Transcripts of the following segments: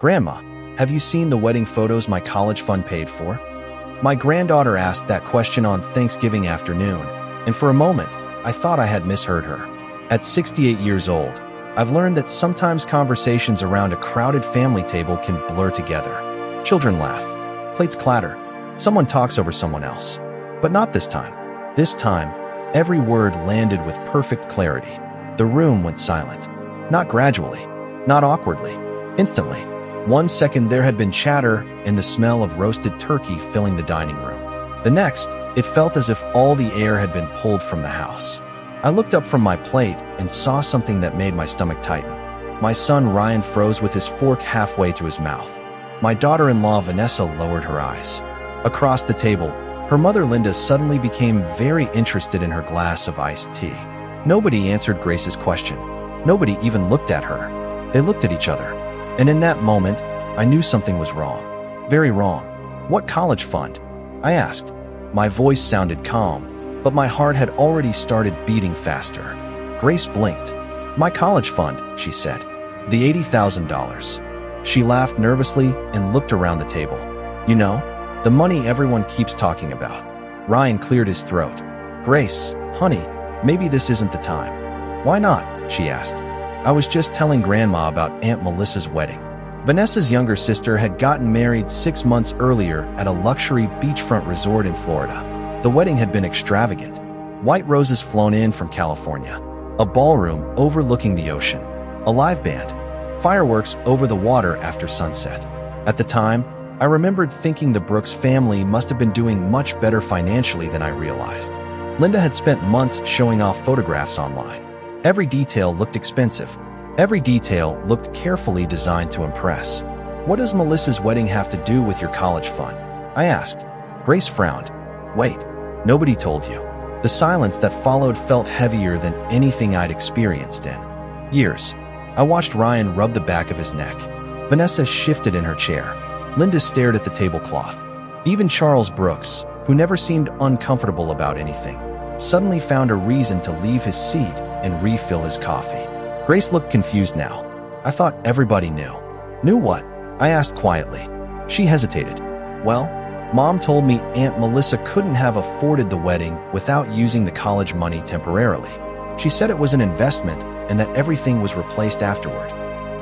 "Grandma, have you seen the wedding photos my college fund paid for?" My granddaughter asked that question on Thanksgiving afternoon, and for a moment, I thought I had misheard her. At 68 years old, I've learned that sometimes conversations around a crowded family table can blur together. Children laugh, plates clatter, someone talks over someone else. But not this time. This time, every word landed with perfect clarity. The room went silent. Not gradually, not awkwardly, instantly. 1 second there had been chatter and the smell of roasted turkey filling the dining room. The next, it felt as if all the air had been pulled from the house. I looked up from my plate and saw something that made my stomach tighten. My son Ryan froze with his fork halfway to his mouth. My daughter-in-law Vanessa lowered her eyes. Across the table, her mother Linda suddenly became very interested in her glass of iced tea. Nobody answered Grace's question. Nobody even looked at her. They looked at each other. And in that moment, I knew something was wrong. Very wrong. "What college fund?" I asked. My voice sounded calm, but my heart had already started beating faster. Grace blinked. "My college fund," she said. "The $80,000. She laughed nervously and looked around the table. "You know, the money everyone keeps talking about." Ryan cleared his throat. "Grace, honey, maybe this isn't the time." "Why not?" she asked. "I was just telling Grandma about Aunt Melissa's wedding." Vanessa's younger sister had gotten married 6 months earlier at a luxury beachfront resort in Florida. The wedding had been extravagant. White roses flown in from California, a ballroom overlooking the ocean, a live band, fireworks over the water after sunset. At the time, I remembered thinking the Brooks family must have been doing much better financially than I realized. Linda had spent months showing off photographs online. Every detail looked expensive. Every detail looked carefully designed to impress. "What does Melissa's wedding have to do with your college fund?" I asked. Grace frowned. "Wait, nobody told you." The silence that followed felt heavier than anything I'd experienced in years. I watched Ryan rub the back of his neck. Vanessa shifted in her chair. Linda stared at the tablecloth. Even Charles Brooks, who never seemed uncomfortable about anything, suddenly found a reason to leave his seat and refill his coffee. Grace looked confused now. I thought everybody knew. "Knew what?" I asked quietly. She hesitated. "Well, Mom told me Aunt Melissa couldn't have afforded the wedding without using the college money temporarily. She said it was an investment and that everything was replaced afterward."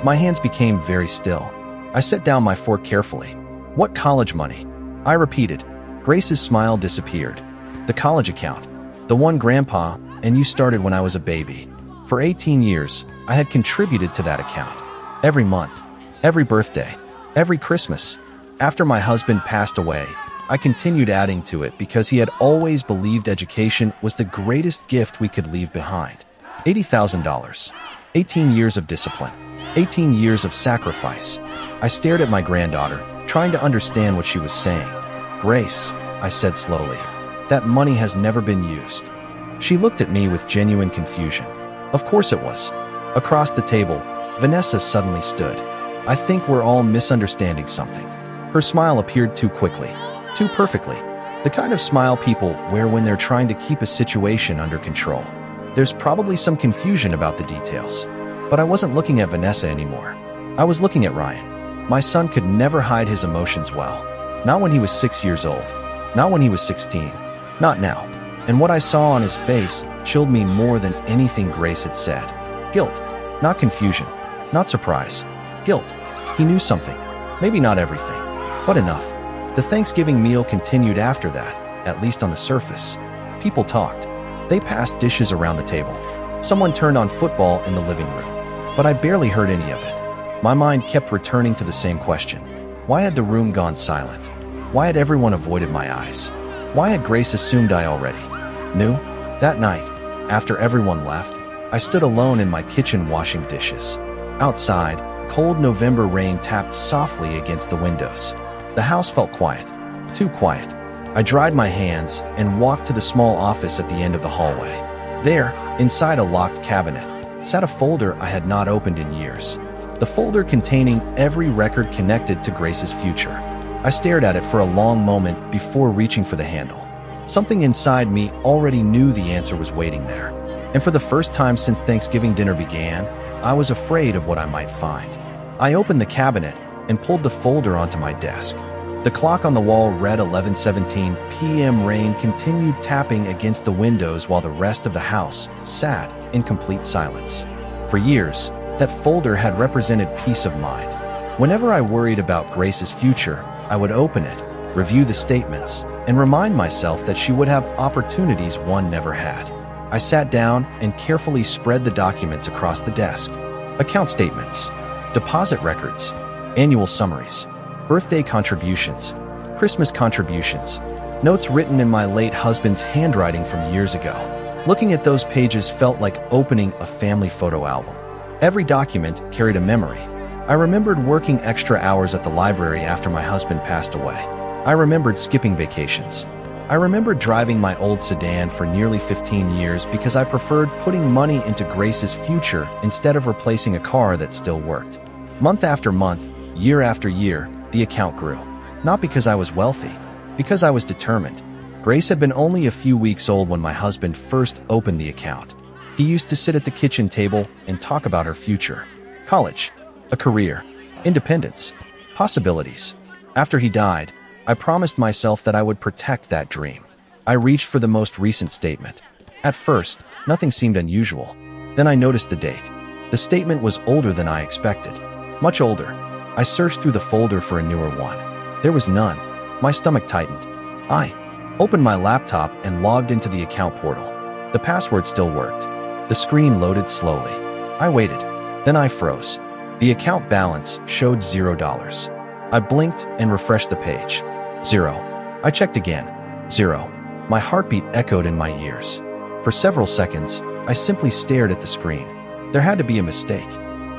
My hands became very still. I set down my fork carefully. "What college money?" I repeated. Grace's smile disappeared. "The college account. The one Grandpa and you started when I was a baby. For 18 years, I had contributed to that account. Every month, every birthday, every Christmas. After my husband passed away, I continued adding to it because he had always believed education was the greatest gift we could leave behind. $80,000. 18 years of discipline. 18 years of sacrifice." I stared at my granddaughter, trying to understand what she was saying. "Grace," I said slowly, "that money has never been used." She looked at me with genuine confusion. Of course it was. Across the table, Vanessa suddenly stood. "I think we're all misunderstanding something." Her smile appeared too quickly, too perfectly. The kind of smile people wear when they're trying to keep a situation under control. There's probably some confusion about the details. But I wasn't looking at Vanessa anymore. I was looking at Ryan. My son could never hide his emotions well. Not when he was 6 years old. Not when he was 16. Not now. And what I saw on his face chilled me more than anything Grace had said. Guilt. Not confusion. Not surprise. Guilt. He knew something. Maybe not everything, but enough. The Thanksgiving meal continued after that, at least on the surface. People talked. They passed dishes around the table. Someone turned on football in the living room. But I barely heard any of it. My mind kept returning to the same question. Why had the room gone silent? Why had everyone avoided my eyes? Why had Grace assumed I already knew? That night, after everyone left, I stood alone in my kitchen washing dishes. Outside, cold November rain tapped softly against the windows. The house felt quiet. Too quiet. I dried my hands and walked to the small office at the end of the hallway. There, inside a locked cabinet, sat a folder I had not opened in years. The folder containing every record connected to Grace's future. I stared at it for a long moment before reaching for the handle. Something inside me already knew the answer was waiting there. And for the first time since Thanksgiving dinner began, I was afraid of what I might find. I opened the cabinet, and pulled the folder onto my desk. The clock on the wall read 11:17 p.m. Rain continued tapping against the windows while the rest of the house sat in complete silence. For years, that folder had represented peace of mind. Whenever I worried about Grace's future, I would open it, review the statements, and remind myself that she would have opportunities one never had. I sat down and carefully spread the documents across the desk. Account statements, deposit records, annual summaries, birthday contributions, Christmas contributions, notes written in my late husband's handwriting from years ago. Looking at those pages felt like opening a family photo album. Every document carried a memory. I remembered working extra hours at the library after my husband passed away. I remembered skipping vacations. I remembered driving my old sedan for nearly 15 years because I preferred putting money into Grace's future instead of replacing a car that still worked. Month after month, year after year, the account grew. Not because I was wealthy, because I was determined. Grace had been only a few weeks old when my husband first opened the account. He used to sit at the kitchen table and talk about her future. College, a career, independence, possibilities. After he died, I promised myself that I would protect that dream. I reached for the most recent statement. At first, nothing seemed unusual. Then I noticed the date. The statement was older than I expected. Much older. I searched through the folder for a newer one. There was none. My stomach tightened. I opened my laptop and logged into the account portal. The password still worked. The screen loaded slowly. I waited. Then I froze. The account balance showed $0. I blinked and refreshed the page. 0. I checked again. 0. My heartbeat echoed in my ears. For several seconds, I simply stared at the screen. There had to be a mistake.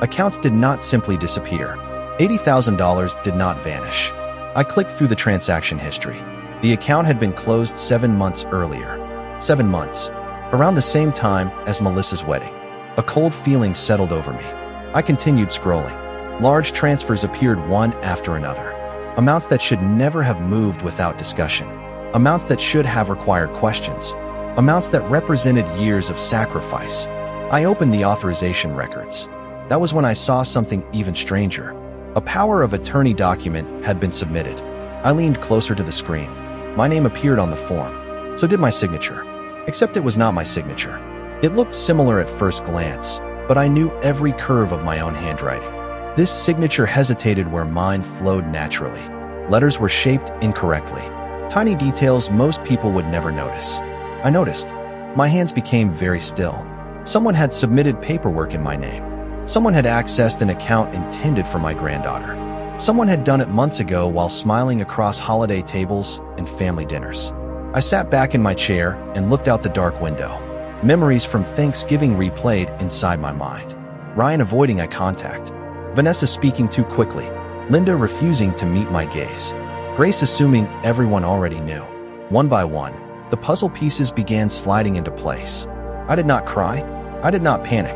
Accounts did not simply disappear. $80,000 did not vanish. I clicked through the transaction history. The account had been closed 7 months earlier. 7 months. Around the same time as Melissa's wedding. A cold feeling settled over me. I continued scrolling. Large transfers appeared one after another. Amounts that should never have moved without discussion. Amounts that should have required questions. Amounts that represented years of sacrifice. I opened the authorization records. That was when I saw something even stranger. A power of attorney document had been submitted. I leaned closer to the screen. My name appeared on the form. So did my signature. Except it was not my signature. It looked similar at first glance, but I knew every curve of my own handwriting. This signature hesitated where mine flowed naturally. Letters were shaped incorrectly. Tiny details most people would never notice. I noticed. My hands became very still. Someone had submitted paperwork in my name. Someone had accessed an account intended for my granddaughter. Someone had done it months ago while smiling across holiday tables and family dinners. I sat back in my chair and looked out the dark window. Memories from Thanksgiving replayed inside my mind. Ryan avoiding eye contact. Vanessa speaking too quickly. Linda refusing to meet my gaze. Grace assuming everyone already knew. One by one, the puzzle pieces began sliding into place. I did not cry. I did not panic.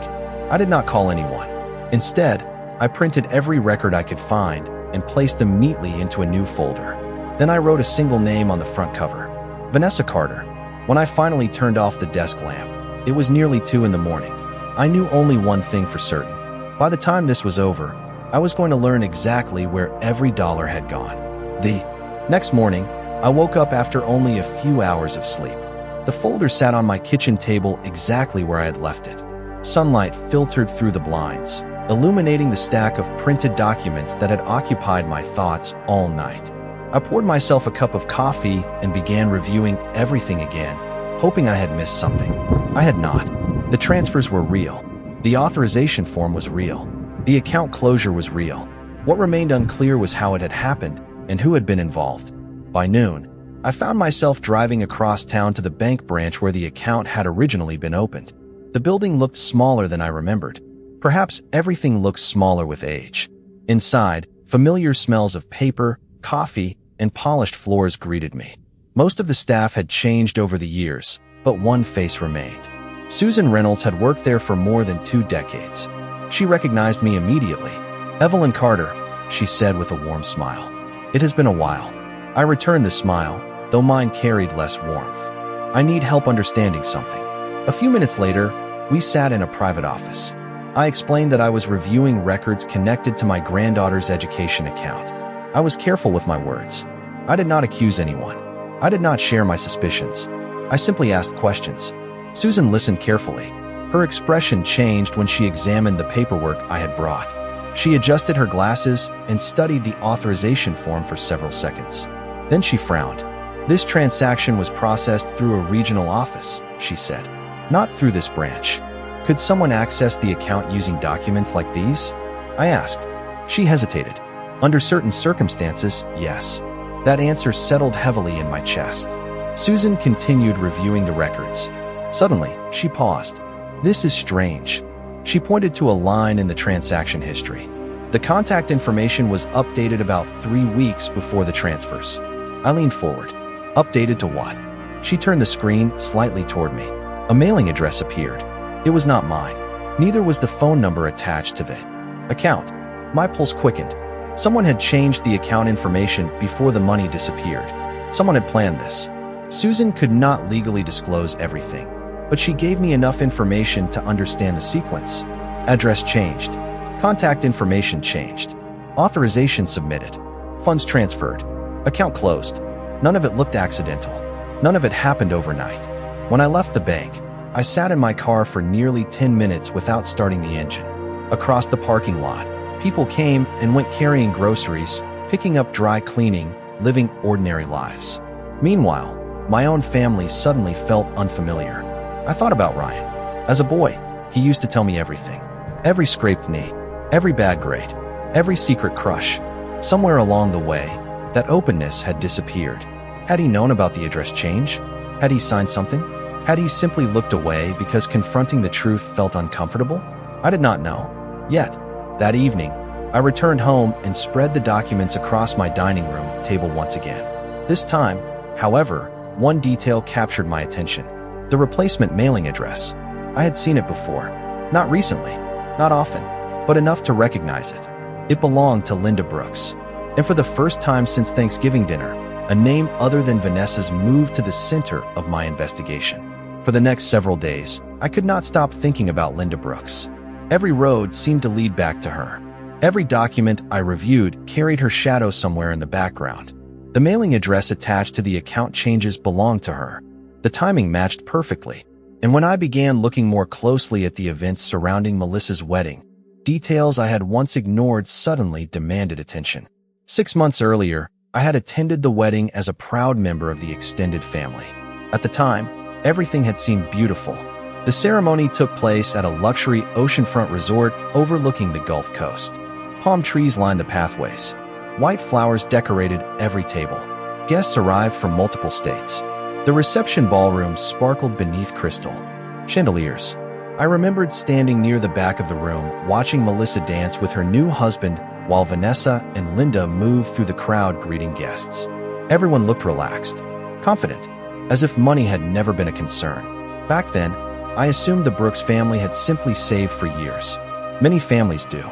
I did not call anyone. Instead, I printed every record I could find and placed them neatly into a new folder. Then I wrote a single name on the front cover. Vanessa Carter. When I finally turned off the desk lamp, it was nearly 2 in the morning. I knew only one thing for certain. By the time this was over, I was going to learn exactly where every dollar had gone. The next morning, I woke up after only a few hours of sleep. The folder sat on my kitchen table exactly where I had left it. Sunlight filtered through the blinds, illuminating the stack of printed documents that had occupied my thoughts all night. I poured myself a cup of coffee and began reviewing everything again, hoping I had missed something. I had not. The transfers were real. The authorization form was real. The account closure was real. What remained unclear was how it had happened and who had been involved. By noon, I found myself driving across town to the bank branch where the account had originally been opened. The building looked smaller than I remembered. Perhaps everything looks smaller with age. Inside, familiar smells of paper, coffee, and polished floors greeted me. Most of the staff had changed over the years, but one face remained. Susan Reynolds had worked there for more than 2 decades. She recognized me immediately. "Evelyn Carter," she said with a warm smile. "It has been a while." I returned the smile, though mine carried less warmth. "I need help understanding something." A few minutes later, we sat in a private office. I explained that I was reviewing records connected to my granddaughter's education account. I was careful with my words. I did not accuse anyone. I did not share my suspicions. I simply asked questions. Susan listened carefully. Her expression changed when she examined the paperwork I had brought. She adjusted her glasses and studied the authorization form for several seconds. Then she frowned. "This transaction was processed through a regional office," she said. "Not through this branch. Could someone access the account using documents like these?" I asked. She hesitated. "Under certain circumstances, yes." That answer settled heavily in my chest. Susan continued reviewing the records. Suddenly, she paused. "This is strange." She pointed to a line in the transaction history. The contact information was updated about 3 weeks before the transfers. I leaned forward. "Updated to what?" She turned the screen slightly toward me. A mailing address appeared. It was not mine. Neither was the phone number attached to the account. My pulse quickened. Someone had changed the account information before the money disappeared. Someone had planned this. Susan could not legally disclose everything, but she gave me enough information to understand the sequence. Address changed. Contact information changed. Authorization submitted. Funds transferred. Account closed. None of it looked accidental. None of it happened overnight. When I left the bank, I sat in my car for nearly 10 minutes without starting the engine. Across the parking lot, people came and went carrying groceries, picking up dry cleaning, living ordinary lives. Meanwhile, my own family suddenly felt unfamiliar. I thought about Ryan. As a boy, he used to tell me everything. Every scraped knee, every bad grade, every secret crush. Somewhere along the way, that openness had disappeared. Had he known about the address change? Had he signed something? Had he simply looked away because confronting the truth felt uncomfortable? I did not know. Yet, that evening, I returned home and spread the documents across my dining room table once again. This time, however, one detail captured my attention. The replacement mailing address. I had seen it before. Not recently, not often, but enough to recognize it. It belonged to Linda Brooks. And for the first time since Thanksgiving dinner, a name other than Vanessa's moved to the center of my investigation. For the next several days, I could not stop thinking about Linda Brooks. Every road seemed to lead back to her. Every document I reviewed carried her shadow somewhere in the background. The mailing address attached to the account changes belonged to her. The timing matched perfectly. And when I began looking more closely at the events surrounding Melissa's wedding, details I had once ignored suddenly demanded attention. 6 months earlier, I had attended the wedding as a proud member of the extended family. At the time, everything had seemed beautiful. The ceremony took place at a luxury oceanfront resort overlooking the Gulf Coast. Palm trees lined the pathways. White flowers decorated every table. Guests arrived from multiple states. The reception ballroom sparkled beneath crystal chandeliers. I remembered standing near the back of the room, watching Melissa dance with her new husband while Vanessa and Linda moved through the crowd greeting guests. Everyone looked relaxed, confident, as if money had never been a concern. Back then, I assumed the Brooks family had simply saved for years. Many families do.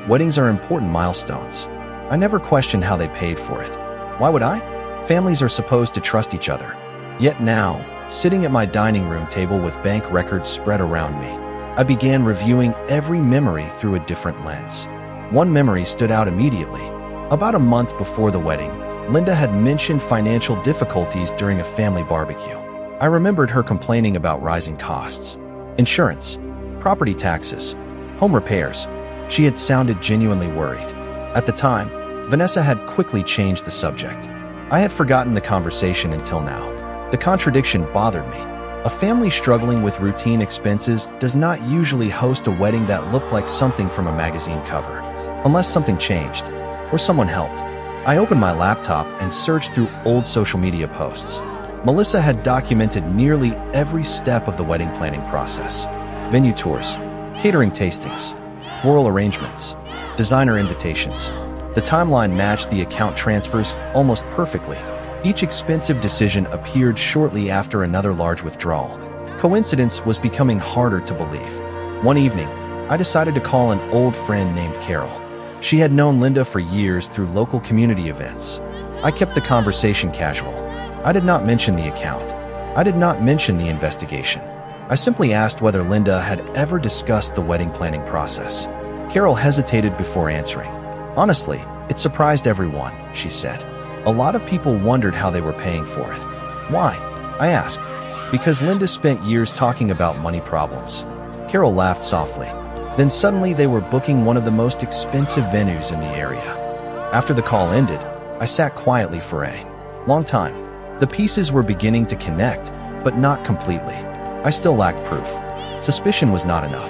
Weddings are important milestones. I never questioned how they paid for it. Why would I? Families are supposed to trust each other. Yet now, sitting at my dining room table with bank records spread around me, I began reviewing every memory through a different lens. One memory stood out immediately. About a month before the wedding, Linda had mentioned financial difficulties during a family barbecue. I remembered her complaining about rising costs. Insurance, property taxes, home repairs. She had sounded genuinely worried. At the time, Vanessa had quickly changed the subject. I had forgotten the conversation until now. The contradiction bothered me. A family struggling with routine expenses does not usually host a wedding that looked like something from a magazine cover, unless something changed, or someone helped. I opened my laptop and searched through old social media posts. Melissa had documented nearly every step of the wedding planning process. Venue tours, catering tastings, floral arrangements, designer invitations. The timeline matched the account transfers almost perfectly. Each expensive decision appeared shortly after another large withdrawal. Coincidence was becoming harder to believe. One evening, I decided to call an old friend named Carol. She had known Linda for years through local community events. I kept the conversation casual. I did not mention the account. I did not mention the investigation. I simply asked whether Linda had ever discussed the wedding planning process. Carol hesitated before answering. Honestly, it surprised everyone, she said. A lot of people wondered how they were paying for it. Why? I asked. Because Linda spent years talking about money problems. Carol laughed softly. Then suddenly they were booking one of the most expensive venues in the area. After the call ended, I sat quietly for a long time. The pieces were beginning to connect, but not completely. I still lacked proof. Suspicion was not enough.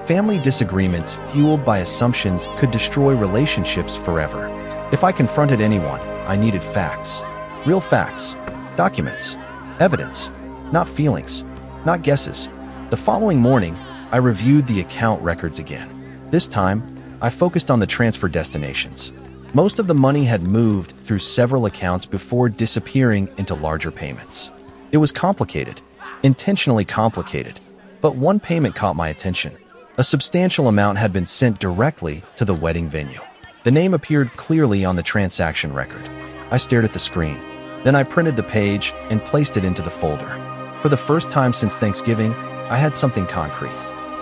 Family disagreements fueled by assumptions could destroy relationships forever. If I confronted anyone, I needed facts. Real facts. Documents. Evidence. Not feelings. Not guesses. The following morning, I reviewed the account records again. This time, I focused on the transfer destinations. Most of the money had moved through several accounts before disappearing into larger payments. It was complicated. Intentionally complicated, but one payment caught my attention. A substantial amount had been sent directly to the wedding venue. The name appeared clearly on the transaction record. I stared at the screen. Then I printed the page and placed it into the folder. For the first time since Thanksgiving, I had something concrete.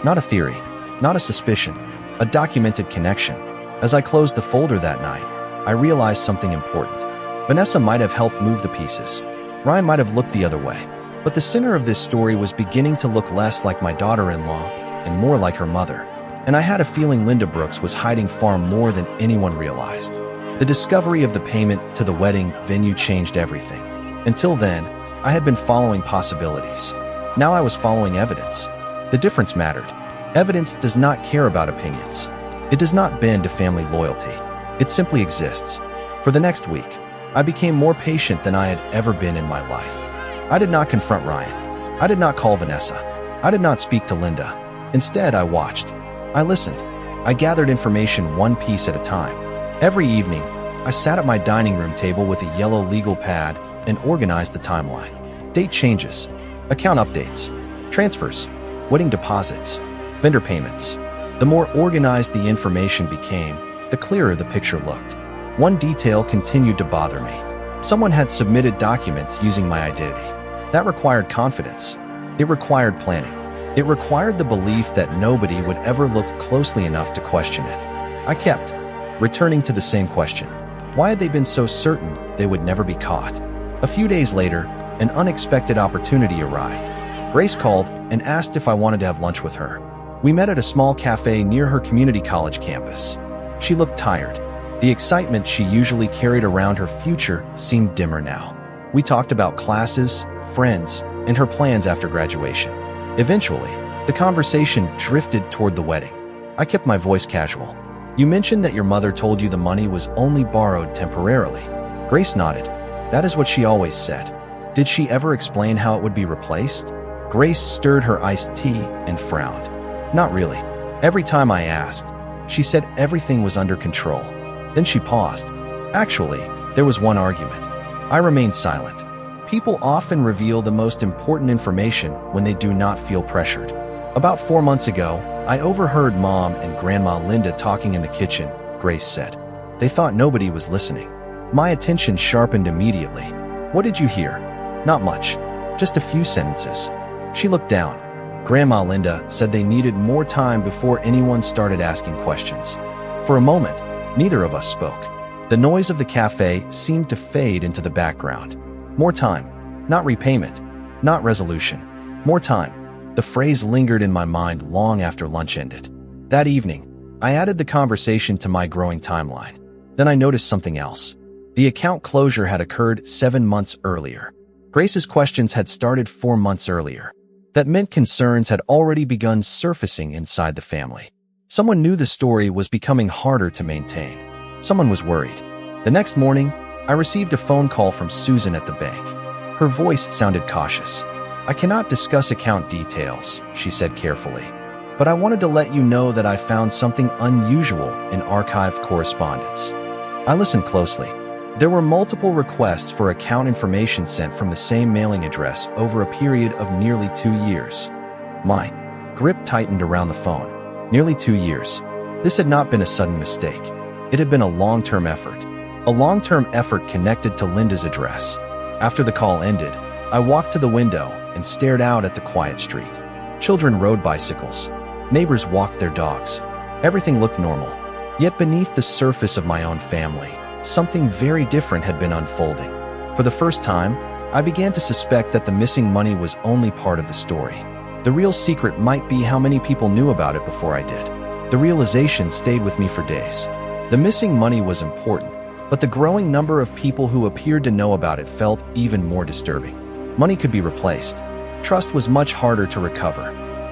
Not a theory, not a suspicion, a documented connection. As I closed the folder that night, I realized something important. Vanessa might have helped move the pieces. Ryan might have looked the other way. But the center of this story was beginning to look less like my daughter-in-law and more like her mother. And I had a feeling Linda Brooks was hiding far more than anyone realized. The discovery of the payment to the wedding venue changed everything. Until then, I had been following possibilities. Now I was following evidence. The difference mattered. Evidence does not care about opinions. It does not bend to family loyalty. It simply exists. For the next week, I became more patient than I had ever been in my life. I did not confront Ryan. I did not call Vanessa. I did not speak to Linda. Instead, I watched. I listened. I gathered information one piece at a time. Every evening, I sat at my dining room table with a yellow legal pad and organized the timeline. Date changes, account updates, transfers, wedding deposits, vendor payments. The more organized the information became, the clearer the picture looked. One detail continued to bother me. Someone had submitted documents using my identity. That required confidence. It required planning. It required the belief that nobody would ever look closely enough to question it. I kept returning to the same question. Why had they been so certain they would never be caught? A few days later, an unexpected opportunity arrived. Grace called and asked if I wanted to have lunch with her. We met at a small cafe near her community college campus. She looked tired. The excitement she usually carried around her future seemed dimmer now. We talked about classes, friends, and her plans after graduation. Eventually, the conversation drifted toward the wedding. I kept my voice casual. You mentioned that your mother told you the money was only borrowed temporarily. Grace nodded. That is what she always said. Did she ever explain how it would be replaced? Grace stirred her iced tea and frowned. Not really. Every time I asked, she said everything was under control. Then she paused. Actually, there was one argument. I remained silent. People often reveal the most important information when they do not feel pressured. About 4 months ago, I overheard Mom and Grandma Linda talking in the kitchen, Grace said. They thought nobody was listening. My attention sharpened immediately. What did you hear? Not much. Just a few sentences. She looked down. Grandma Linda said they needed more time before anyone started asking questions. For a moment, neither of us spoke. The noise of the cafe seemed to fade into the background. More time. Not repayment. Not resolution. More time. The phrase lingered in my mind long after lunch ended. That evening, I added the conversation to my growing timeline. Then I noticed something else. The account closure had occurred 7 months earlier. Grace's questions had started 4 months earlier. That meant concerns had already begun surfacing inside the family. Someone knew the story was becoming harder to maintain. Someone was worried. The next morning, I received a phone call from Susan at the bank. Her voice sounded cautious. I cannot discuss account details, she said carefully. But I wanted to let you know that I found something unusual in archived correspondence. I listened closely. There were multiple requests for account information sent from the same mailing address over a period of nearly 2 years. My grip tightened around the phone. Nearly 2 years. This had not been a sudden mistake. It had been a long-term effort. A long-term effort connected to Linda's address. After the call ended, I walked to the window and stared out at the quiet street. Children rode bicycles. Neighbors walked their dogs. Everything looked normal. Yet beneath the surface of my own family, something very different had been unfolding. For the first time, I began to suspect that the missing money was only part of the story. The real secret might be how many people knew about it before I did. The realization stayed with me for days. The missing money was important, but the growing number of people who appeared to know about it felt even more disturbing. Money could be replaced. Trust was much harder to recover.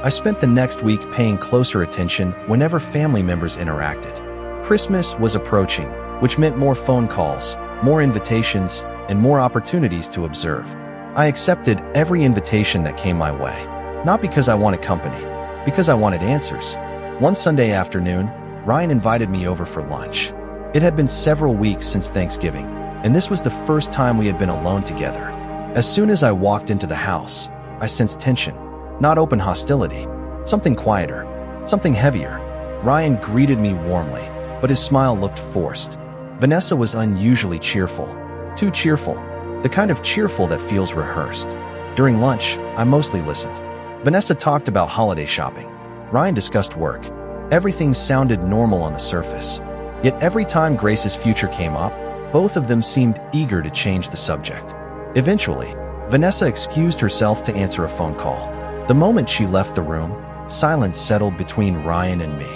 I spent the next week paying closer attention whenever family members interacted. Christmas was approaching, which meant more phone calls, more invitations, and more opportunities to observe. I accepted every invitation that came my way, not because I wanted company, because I wanted answers. One Sunday afternoon, Ryan invited me over for lunch. It had been several weeks since Thanksgiving, and this was the first time we had been alone together. As soon as I walked into the house, I sensed tension, not open hostility, something quieter, something heavier. Ryan greeted me warmly, but his smile looked forced. Vanessa was unusually cheerful. Too cheerful. The kind of cheerful that feels rehearsed. During lunch, I mostly listened. Vanessa talked about holiday shopping. Ryan discussed work. Everything sounded normal on the surface. Yet every time Grace's future came up, both of them seemed eager to change the subject. Eventually, Vanessa excused herself to answer a phone call. The moment she left the room, silence settled between Ryan and me.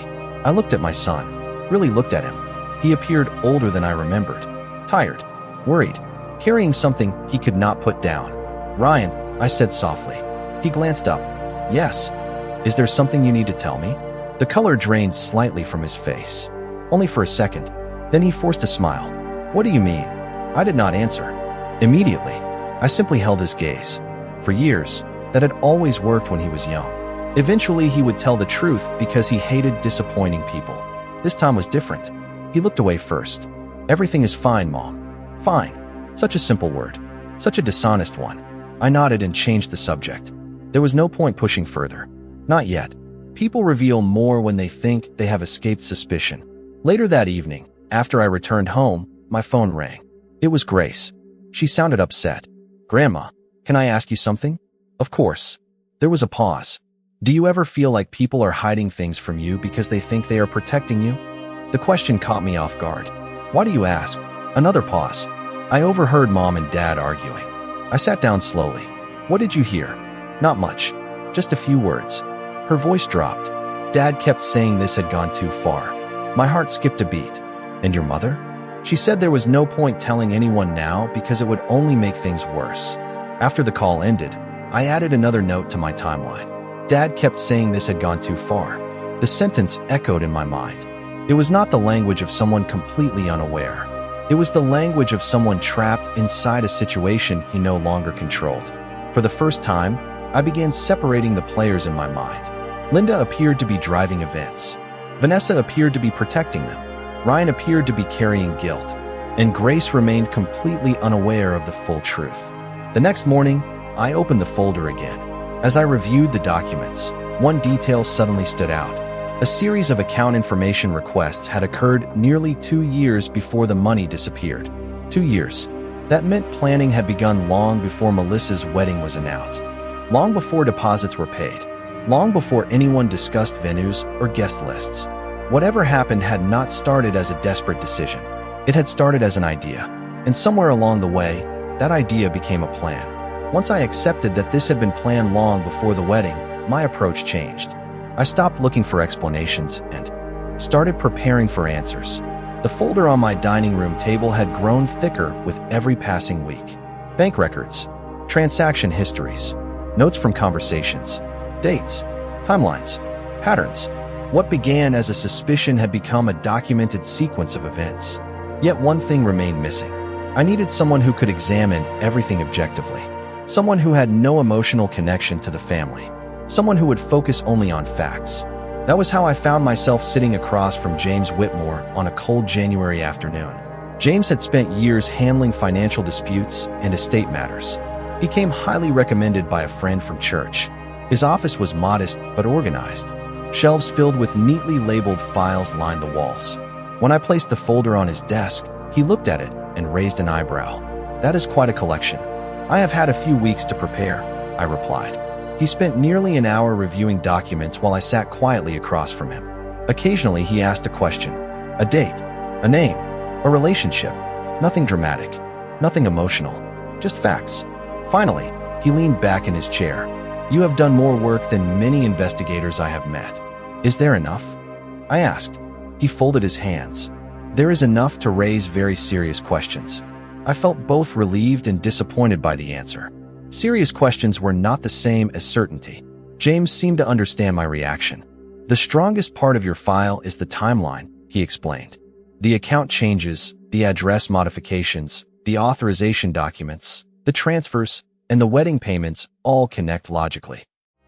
I looked at my son, really looked at him. He appeared older than I remembered. Tired. Worried, carrying something he could not put down. "Ryan," I said softly. He glanced up. "Yes. Is there something you need to tell me?" The color drained slightly from his face. Only for a second. Then he forced a smile. "What do you mean?" I did not answer. Immediately, I simply held his gaze. For years, that had always worked when he was young. Eventually, he would tell the truth because he hated disappointing people. This time was different. He looked away first. "Everything is fine, Mom." Fine. Such a simple word. Such a dishonest one. I nodded and changed the subject. There was no point pushing further. Not yet. People reveal more when they think they have escaped suspicion. Later that evening, after I returned home, my phone rang. It was Grace. She sounded upset. "Grandma, can I ask you something?" "Of course." There was a pause. "Do you ever feel like people are hiding things from you because they think they are protecting you?" The question caught me off guard. "Why do you ask?" Another pause. I overheard Mom and Dad arguing. I sat down slowly. "What did you hear?" "Not much. Just a few words." Her voice dropped. "Dad kept saying this had gone too far." My heart skipped a beat. "And your mother?" "She said there was no point telling anyone now because it would only make things worse." After the call ended, I added another note to my timeline. "Dad kept saying this had gone too far." The sentence echoed in my mind. It was not the language of someone completely unaware. It was the language of someone trapped inside a situation he no longer controlled. For the first time, I began separating the players in my mind. Linda appeared to be driving events. Vanessa appeared to be protecting them. Ryan appeared to be carrying guilt. And Grace remained completely unaware of the full truth. The next morning, I opened the folder again. As I reviewed the documents, one detail suddenly stood out. A series of account information requests had occurred nearly 2 years before the money disappeared. 2 years. That meant planning had begun long before Melissa's wedding was announced. Long before deposits were paid. Long before anyone discussed venues or guest lists. Whatever happened had not started as a desperate decision. It had started as an idea. And somewhere along the way, that idea became a plan. Once I accepted that this had been planned long before the wedding, my approach changed. I stopped looking for explanations and started preparing for answers. The folder on my dining room table had grown thicker with every passing week. Bank records, transaction histories, notes from conversations, dates, timelines, patterns. What began as a suspicion had become a documented sequence of events. Yet one thing remained missing. I needed someone who could examine everything objectively. Someone who had no emotional connection to the family. Someone who would focus only on facts. That was how I found myself sitting across from James Whitmore on a cold January afternoon. James had spent years handling financial disputes and estate matters. He came highly recommended by a friend from church. His office was modest but organized. Shelves filled with neatly labeled files lined the walls. When I placed the folder on his desk, he looked at it and raised an eyebrow. "That is quite a collection." "I have had a few weeks to prepare," I replied. He spent nearly an hour reviewing documents while I sat quietly across from him. Occasionally, he asked a question, a date, a name, a relationship. Nothing dramatic, nothing emotional, just facts. Finally, he leaned back in his chair. "You have done more work than many investigators I have met. Is there enough?" I asked. He folded his hands. "There is enough to raise very serious questions." I felt both relieved and disappointed by the answer. Serious questions were not the same as certainty. James seemed to understand my reaction. "The strongest part of your file is the timeline," he explained. "The account changes, the address modifications, the authorization documents, the transfers, and the wedding payments all connect logically."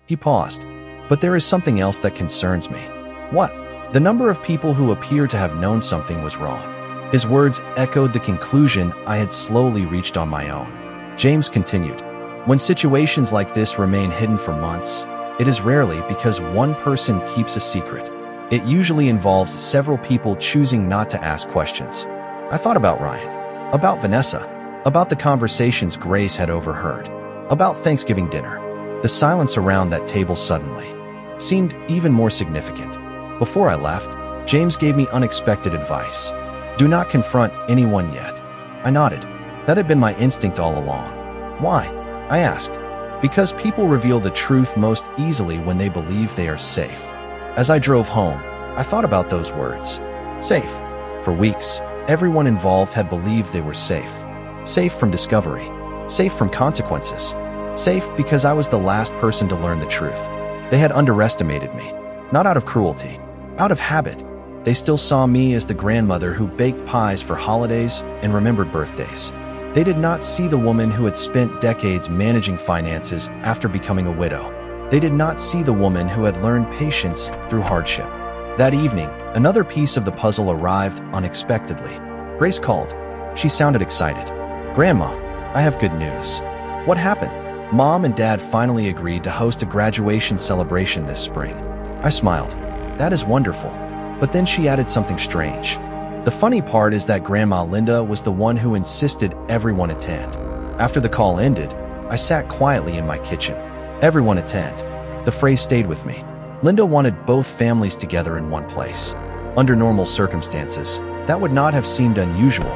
He paused. "But there is something else that concerns me." "What?" "The number of people who appear to have known something was wrong." His words echoed the conclusion I had slowly reached on my own. James continued, "When situations like this remain hidden for months, it is rarely because one person keeps a secret. It usually involves several people choosing not to ask questions." I thought about Ryan, about Vanessa, about the conversations Grace had overheard, about Thanksgiving dinner. The silence around that table suddenly seemed even more significant. Before I left, James gave me unexpected advice. "Do not confront anyone yet." I nodded. That had been my instinct all along. "Why?" I asked. "Because people reveal the truth most easily when they believe they are safe." As I drove home, I thought about those words. Safe. For weeks, everyone involved had believed they were safe. Safe from discovery. Safe from consequences. Safe because I was the last person to learn the truth. They had underestimated me. Not out of cruelty. Out of habit. They still saw me as the grandmother who baked pies for holidays and remembered birthdays. They did not see the woman who had spent decades managing finances after becoming a widow. They did not see the woman who had learned patience through hardship. That evening, another piece of the puzzle arrived unexpectedly. Grace called. She sounded excited. "Grandma, I have good news." "What happened?" "Mom and Dad finally agreed to host a graduation celebration this spring." I smiled. "That is wonderful." But then she added something strange. "The funny part is that Grandma Linda was the one who insisted everyone attend." After the call ended, I sat quietly in my kitchen. Everyone attend. The phrase stayed with me. Linda wanted both families together in one place. Under normal circumstances, that would not have seemed unusual,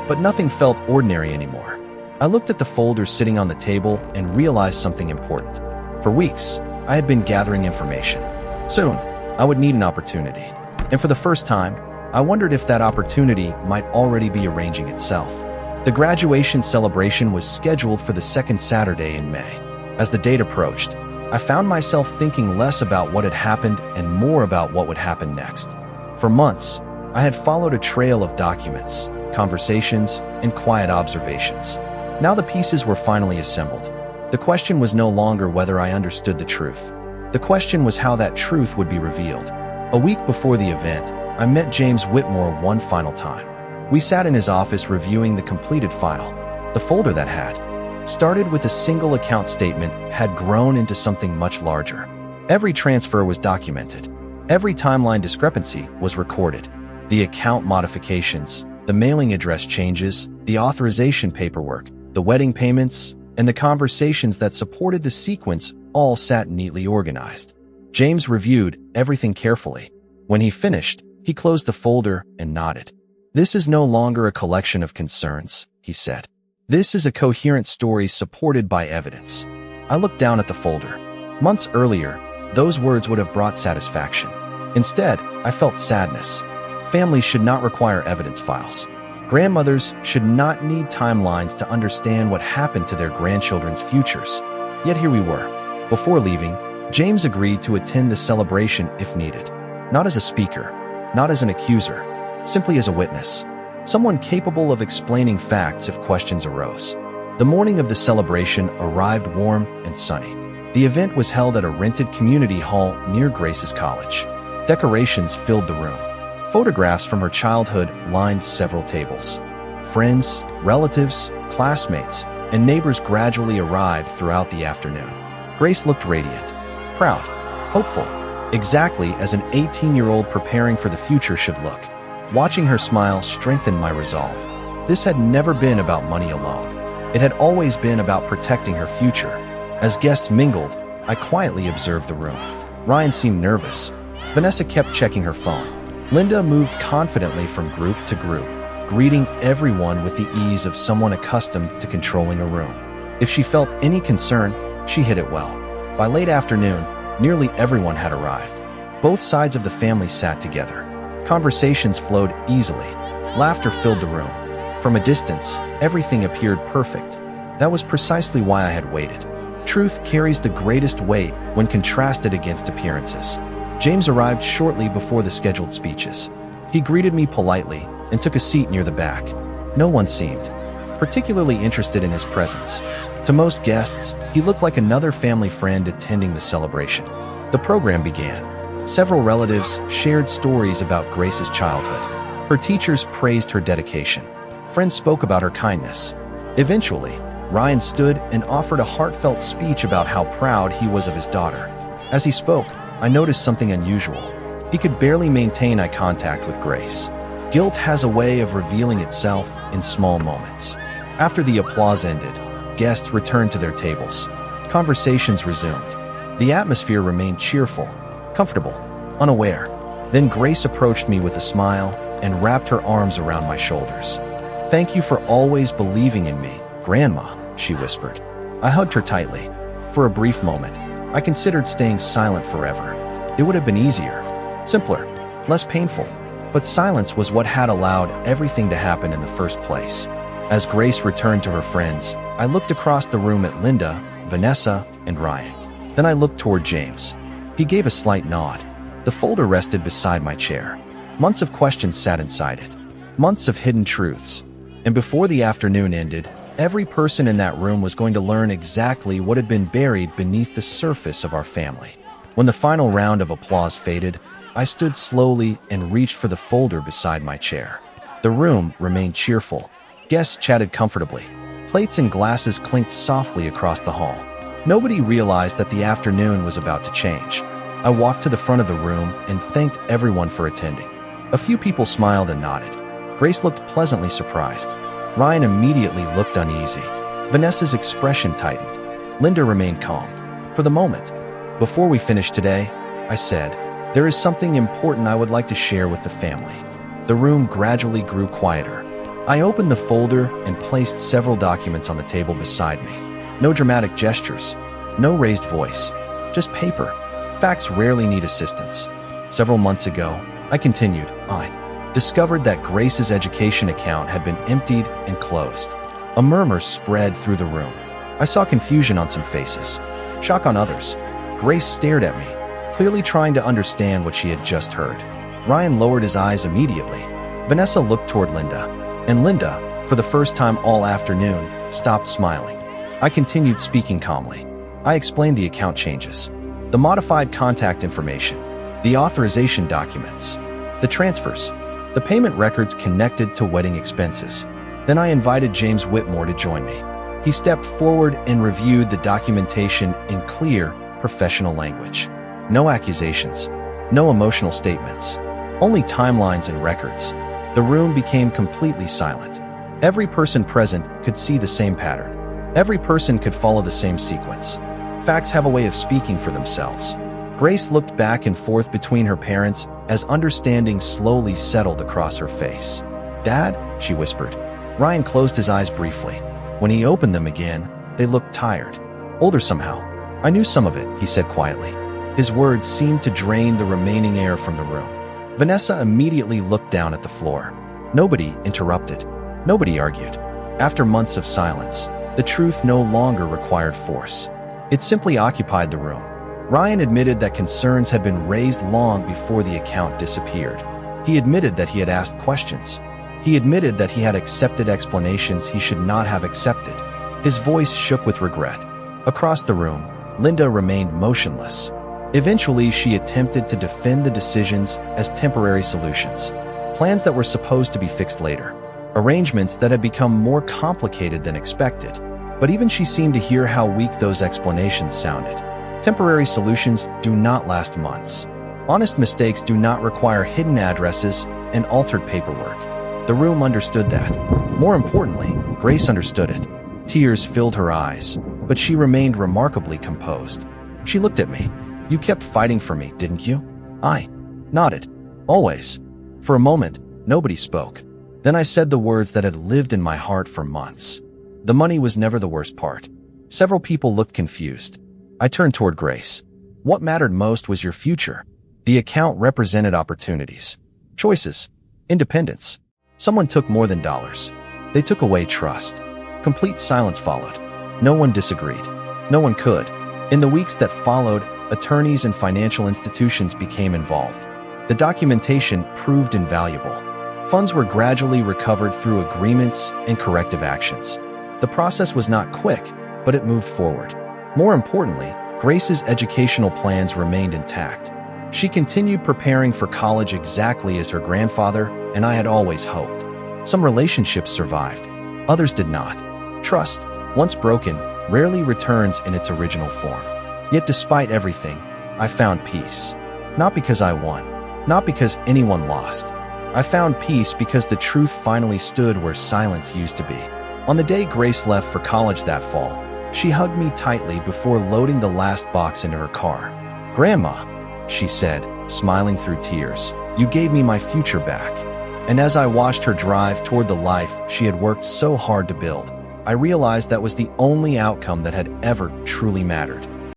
but nothing felt ordinary anymore. I looked at the folder sitting on the table and realized something important. For weeks, I had been gathering information. Soon, I would need an opportunity. And for the first time, I wondered if that opportunity might already be arranging itself. The graduation celebration was scheduled for the second Saturday in May. As the date approached, I found myself thinking less about what had happened and more about what would happen next. For months, I had followed a trail of documents, conversations, and quiet observations. Now the pieces were finally assembled. The question was no longer whether I understood the truth. The question was how that truth would be revealed. A week before the event, I met James Whitmore one final time. We sat in his office reviewing the completed file. The folder that had started with a single account statement had grown into something much larger. Every transfer was documented. Every timeline discrepancy was recorded. The account modifications, the mailing address changes, the authorization paperwork, the wedding payments, and the conversations that supported the sequence all sat neatly organized. James reviewed everything carefully. When he finished, he closed the folder and nodded. "This is no longer a collection of concerns," he said. "This is a coherent story supported by evidence." I looked down at the folder. Months earlier, those words would have brought satisfaction. Instead, I felt sadness. Families should not require evidence files. Grandmothers should not need timelines to understand what happened to their grandchildren's futures. Yet here we were. Before leaving, James agreed to attend the celebration if needed. Not as a speaker, not as an accuser, simply as a witness. Someone capable of explaining facts if questions arose. The morning of the celebration arrived warm and sunny. The event was held at a rented community hall near Grace's college. Decorations filled the room. Photographs from her childhood lined several tables. Friends, relatives, classmates, and neighbors gradually arrived throughout the afternoon. Grace looked radiant, proud, hopeful, exactly as an 18-year-old preparing for the future should look. Watching her smile strengthened my resolve. This had never been about money alone. It had always been about protecting her future. As guests mingled, I quietly observed the room. Ryan seemed nervous. Vanessa kept checking her phone. Linda moved confidently from group to group, greeting everyone with the ease of someone accustomed to controlling a room. If she felt any concern, she hid it well. By late afternoon, nearly everyone had arrived. Both sides of the family sat together. Conversations flowed easily. Laughter filled the room. From a distance, everything appeared perfect. That was precisely why I had waited. Truth carries the greatest weight when contrasted against appearances. James arrived shortly before the scheduled speeches. He greeted me politely and took a seat near the back. No one seemed particularly interested in his presence. To most guests, he looked like another family friend attending the celebration. The program began. Several relatives shared stories about Grace's childhood. Her teachers praised her dedication. Friends spoke about her kindness. Eventually, Ryan stood and offered a heartfelt speech about how proud he was of his daughter. As he spoke, I noticed something unusual. He could barely maintain eye contact with Grace. Guilt has a way of revealing itself in small moments. After the applause ended, guests returned to their tables. Conversations resumed. The atmosphere remained cheerful, comfortable, unaware. Then Grace approached me with a smile and wrapped her arms around my shoulders. "Thank you for always believing in me, Grandma," she whispered. I hugged her tightly. For a brief moment, I considered staying silent forever. It would have been easier, simpler, less painful. But silence was what had allowed everything to happen in the first place. As Grace returned to her friends, I looked across the room at Linda, Vanessa, and Ryan. Then I looked toward James. He gave a slight nod. The folder rested beside my chair. Months of questions sat inside it. Months of hidden truths. And before the afternoon ended, every person in that room was going to learn exactly what had been buried beneath the surface of our family. When the final round of applause faded, I stood slowly and reached for the folder beside my chair. The room remained cheerful. Guests chatted comfortably. Plates and glasses clinked softly across the hall. Nobody realized that the afternoon was about to change. I walked to the front of the room and thanked everyone for attending. A few people smiled and nodded. Grace looked pleasantly surprised. Ryan immediately looked uneasy. Vanessa's expression tightened. Linda remained calm. For the moment. "Before we finish today," I said, "there is something important I would like to share with the family." The room gradually grew quieter. I opened the folder and placed several documents on the table beside me. No dramatic gestures, no raised voice, just paper. Facts rarely need assistance. Several months ago, I continued, I discovered that Grace's education account had been emptied and closed. A murmur spread through the room. I saw confusion on some faces, shock on others. Grace stared at me, clearly trying to understand what she had just heard. Ryan lowered his eyes immediately. Vanessa looked toward Linda, and Linda, for the first time all afternoon, stopped smiling. I continued speaking calmly. I explained the account changes, the modified contact information, the authorization documents, the transfers, the payment records connected to wedding expenses. Then I invited James Whitmore to join me. He stepped forward and reviewed the documentation in clear, professional language. No accusations, no emotional statements, only timelines and records. The room became completely silent. Every person present could see the same pattern. Every person could follow the same sequence. Facts have a way of speaking for themselves. Grace looked back and forth between her parents as understanding slowly settled across her face. "Dad?" she whispered. Ryan closed his eyes briefly. When he opened them again, they looked tired, older somehow. "I knew some of it," he said quietly. His words seemed to drain the remaining air from the room. Vanessa immediately looked down at the floor. Nobody interrupted. Nobody argued. After months of silence, the truth no longer required force. It simply occupied the room. Ryan admitted that concerns had been raised long before the account disappeared. He admitted that he had asked questions. He admitted that he had accepted explanations he should not have accepted. His voice shook with regret. Across the room, Linda remained motionless. Eventually, she attempted to defend the decisions as temporary solutions, plans that were supposed to be fixed later, arrangements that had become more complicated than expected. But even she seemed to hear how weak those explanations sounded. Temporary solutions do not last months. Honest mistakes do not require hidden addresses and altered paperwork. The room understood that. More importantly, Grace understood it. Tears filled her eyes, but she remained remarkably composed. She looked at me. You kept fighting for me, didn't you? I nodded. Always. For a moment, nobody spoke. Then I said the words that had lived in my heart for months. The money was never the worst part. Several people looked confused. I turned toward Grace. What mattered most was your future. The account represented opportunities, choices, independence. Someone took more than dollars. They took away trust. Complete silence followed. No one disagreed. No one could. In the weeks that followed, attorneys and financial institutions became involved. The documentation proved invaluable. Funds were gradually recovered through agreements and corrective actions. The process was not quick, but it moved forward. More importantly, Grace's educational plans remained intact. She continued preparing for college exactly as her grandfather and I had always hoped. Some relationships survived. Others did not. Trust, once broken, rarely returns in its original form. Yet despite everything, I found peace. Not because I won. Not because anyone lost. I found peace because the truth finally stood where silence used to be. On the day Grace left for college that fall, she hugged me tightly before loading the last box into her car. "Grandma," she said, smiling through tears, "you gave me my future back." And as I watched her drive toward the life she had worked so hard to build, I realized that was the only outcome that had ever truly mattered.